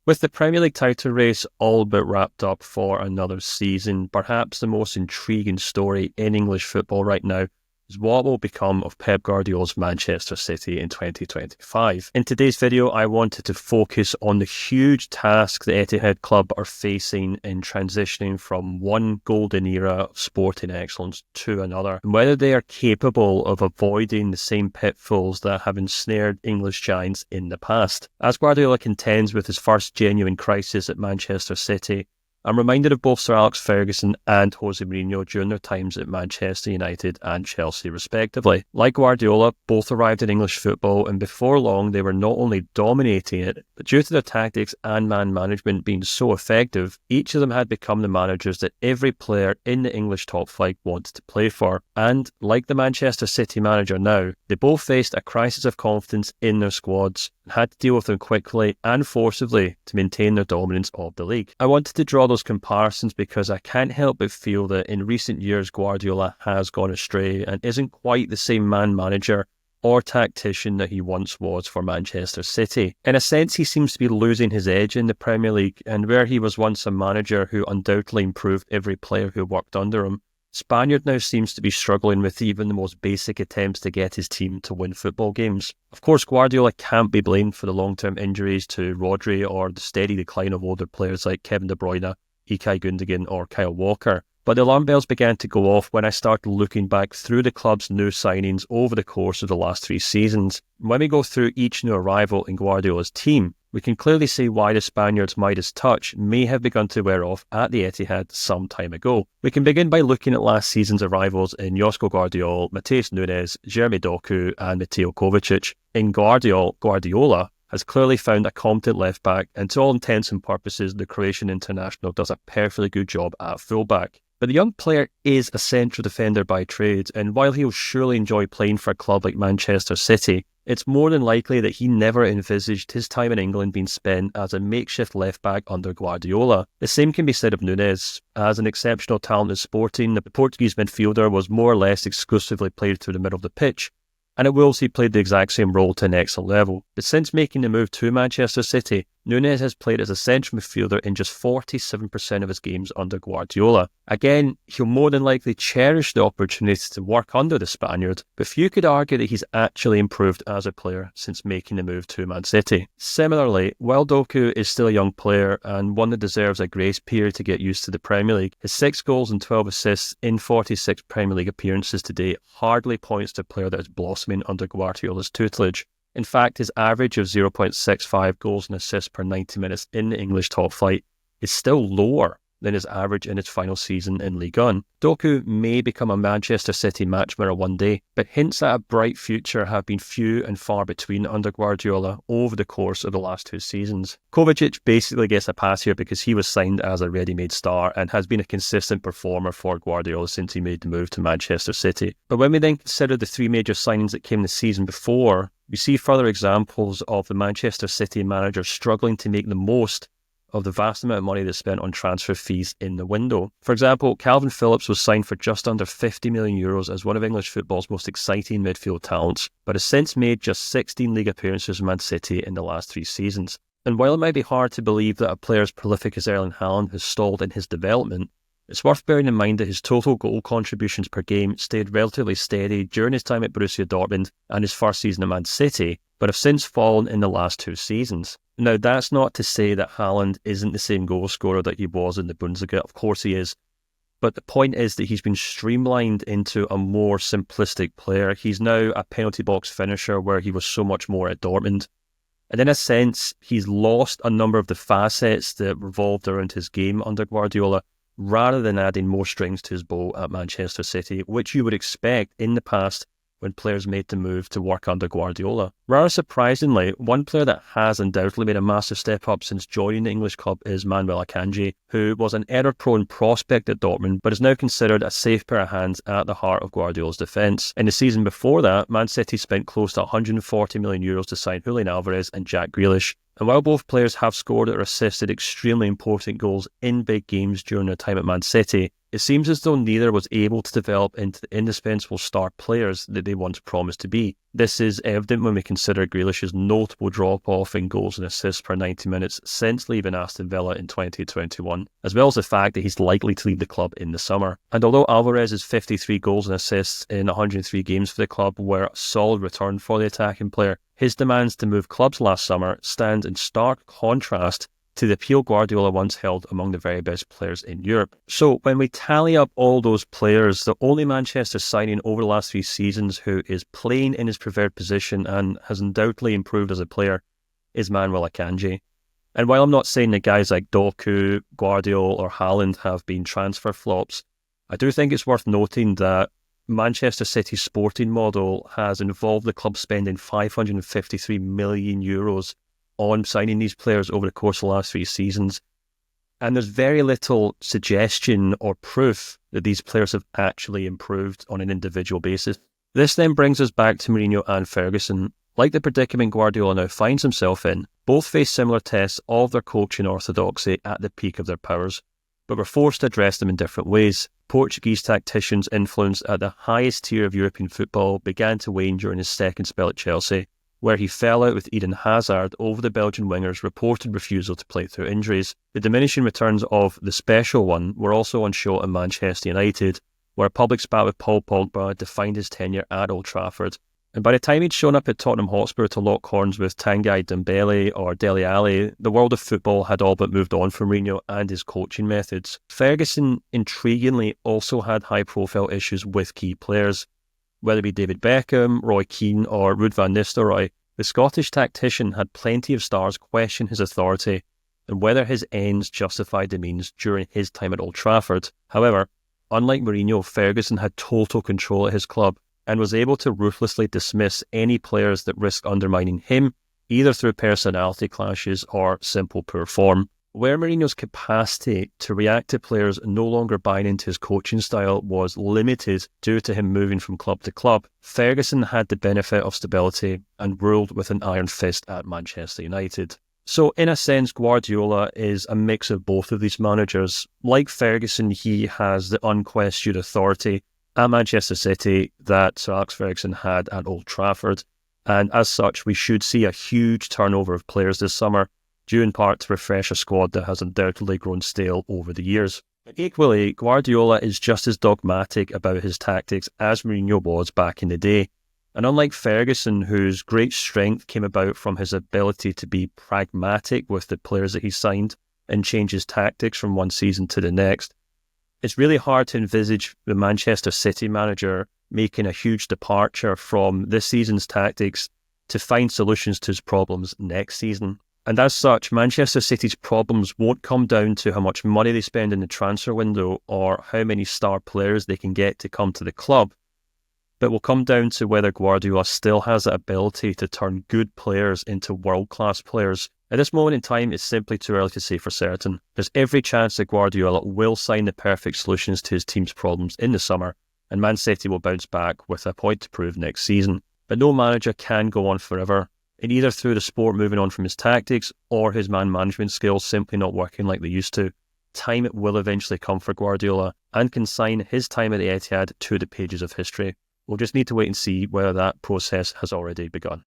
With the Premier League title race all but wrapped up for another season, perhaps the most intriguing story in English football right now is what will become of Pep Guardiola's Manchester City in 2025. In today's video, I wanted to focus on the huge task the Etihad club are facing in transitioning from one golden era of sporting excellence to another, and whether they are capable of avoiding the same pitfalls that have ensnared English giants in the past. As Guardiola contends with his first genuine crisis at Manchester City, I'm reminded of both Sir Alex Ferguson and Jose Mourinho during their times at Manchester United and Chelsea respectively. Like Guardiola, both arrived in English football, and before long they were not only dominating it, but due to their tactics and man management being so effective, each of them had become the managers that every player in the English top flight wanted to play for. And like the Manchester City manager now, they both faced a crisis of confidence in their squads and had to deal with them quickly and forcibly to maintain their dominance of the league. I wanted to draw those comparisons because I can't help but feel that in recent years Guardiola has gone astray and isn't quite the same man manager or tactician that he once was for Manchester City. In a sense, he seems to be losing his edge in the Premier League, and where he was once a manager who undoubtedly improved every player who worked under him, Spaniard now seems to be struggling with even the most basic attempts to get his team to win football games. Of course, Guardiola can't be blamed for the long-term injuries to Rodri or the steady decline of older players like Kevin De Bruyne, Ilkay Gundogan or Kyle Walker. But the alarm bells began to go off when I started looking back through the club's new signings over the course of the last 3 seasons. When we go through each new arrival in Guardiola's team, we can clearly see why the Spaniards' Midas touch may have begun to wear off at the Etihad some time ago. We can begin by looking at last season's arrivals in Josko Gvardiol, Matheus Nunes, Jeremy Doku and Mateo Kovacic. In Guardiola has clearly found a competent left-back, and to all intents and purposes the Croatian international does a perfectly good job at full-back. But the young player is a central defender by trade, and while he'll surely enjoy playing for a club like Manchester City, it's more than likely that he never envisaged his time in England being spent as a makeshift left-back under Guardiola. The same can be said of Nunes. As an exceptional talent at Sporting, the Portuguese midfielder was more or less exclusively played through the middle of the pitch, and at Wolves he played the exact same role to an excellent level. But since making the move to Manchester City, Nunes has played as a central midfielder in just 47% of his games under Guardiola. Again, he'll more than likely cherish the opportunity to work under the Spaniard, but few could argue that he's actually improved as a player since making the move to Man City. Similarly, while Doku is still a young player and one that deserves a grace period to get used to the Premier League, his 6 goals and 12 assists in 46 Premier League appearances to date hardly points to a player that is blossoming under Guardiola's tutelage. In fact, his average of 0.65 goals and assists per 90 minutes in the English top flight is still lower than his average in his final season in Ligue 1. Doku may become a Manchester City match winner one day, but hints at a bright future have been few and far between under Guardiola over the course of the last 2 seasons. Kovacic basically gets a pass here because he was signed as a ready-made star and has been a consistent performer for Guardiola since he made the move to Manchester City. But when we then consider the 3 major signings that came the season before, we see further examples of the Manchester City manager struggling to make the most of the vast amount of money that's spent on transfer fees in the window. For example, Calvin Phillips was signed for just under €50 million as one of English football's most exciting midfield talents, but has since made just 16 league appearances in Man City in the last 3 seasons. And while it might be hard to believe that a player as prolific as Erling Haaland has stalled in his development, it's worth bearing in mind that his total goal contributions per game stayed relatively steady during his time at Borussia Dortmund and his first season at Man City, but have since fallen in the last 2 seasons. Now, that's not to say that Haaland isn't the same goal scorer that he was in the Bundesliga. Of course he is. But the point is that he's been streamlined into a more simplistic player. He's now a penalty box finisher where he was so much more at Dortmund. And in a sense, he's lost a number of the facets that revolved around his game under Guardiola, rather than adding more strings to his bow at Manchester City, which you would expect in the past when players made the move to work under Guardiola. Rather surprisingly, one player that has undoubtedly made a massive step up since joining the English club is Manuel Akanji, who was an error-prone prospect at Dortmund, but is now considered a safe pair of hands at the heart of Guardiola's defence. In the season before that, Man City spent close to €140 million to sign Julian Alvarez and Jack Grealish, And while both players have scored or assisted extremely important goals in big games during their time at Man City, it seems as though neither was able to develop into the indispensable star players that they once promised to be. This is evident when we consider Grealish's notable drop-off in goals and assists per 90 minutes since leaving Aston Villa in 2021, as well as the fact that he's likely to leave the club in the summer. And although Alvarez's 53 goals and assists in 103 games for the club were a solid return for the attacking player, his demands to move clubs last summer stand in stark contrast to the appeal Guardiola once held among the very best players in Europe. So when we tally up all those players, the only Manchester signing over the last 3 seasons who is playing in his preferred position and has undoubtedly improved as a player is Manuel Akanji. And while I'm not saying that guys like Doku, Guardiola or Haaland have been transfer flops, I do think it's worth noting that Manchester City's sporting model has involved the club spending €553 million on signing these players over the course of the last 3 seasons. And there's very little suggestion or proof that these players have actually improved on an individual basis. This then brings us back to Mourinho and Ferguson. Like the predicament Guardiola now finds himself in, both face similar tests of their coaching orthodoxy at the peak of their powers, but were forced to address them in different ways. Portuguese tacticians' influence at the highest tier of European football began to wane during his second spell at Chelsea, where he fell out with Eden Hazard over the Belgian winger's reported refusal to play through injuries. The diminishing returns of the special one were also on show at Manchester United, where a public spat with Paul Pogba defined his tenure at Old Trafford. And by the time he'd shown up at Tottenham Hotspur to lock horns with Tanguy Ndombele or Dele Alli, the world of football had all but moved on from Mourinho and his coaching methods. Ferguson, intriguingly, also had high-profile issues with key players. Whether it be David Beckham, Roy Keane or Ruud van Nistelrooy, the Scottish tactician had plenty of stars question his authority and whether his ends justified the means during his time at Old Trafford. However, unlike Mourinho, Ferguson had total control at his club and was able to ruthlessly dismiss any players that risked undermining him, either through personality clashes or simple poor form. Where Mourinho's capacity to react to players no longer buying into his coaching style was limited due to him moving from club to club, Ferguson had the benefit of stability and ruled with an iron fist at Manchester United. So in a sense, Guardiola is a mix of both of these managers. Like Ferguson, he has the unquestioned authority at Manchester City that Sir Alex Ferguson had at Old Trafford, and as such we should see a huge turnover of players this summer, due in part to refresh a squad that has undoubtedly grown stale over the years. Equally, Guardiola is just as dogmatic about his tactics as Mourinho was back in the day. And unlike Ferguson, whose great strength came about from his ability to be pragmatic with the players that he signed and change his tactics from one season to the next, it's really hard to envisage the Manchester City manager making a huge departure from this season's tactics to find solutions to his problems next season. And as such, Manchester City's problems won't come down to how much money they spend in the transfer window or how many star players they can get to come to the club, but will come down to whether Guardiola still has the ability to turn good players into world-class players. At this moment in time, it's simply too early to say for certain. There's every chance that Guardiola will sign the perfect solutions to his team's problems in the summer, and Man City will bounce back with a point to prove next season. But no manager can go on forever, and either through the sport moving on from his tactics or his man management skills simply not working like they used to. Time will eventually come for Guardiola and consign his time at the Etihad to the pages of history. We'll just need to wait and see whether that process has already begun.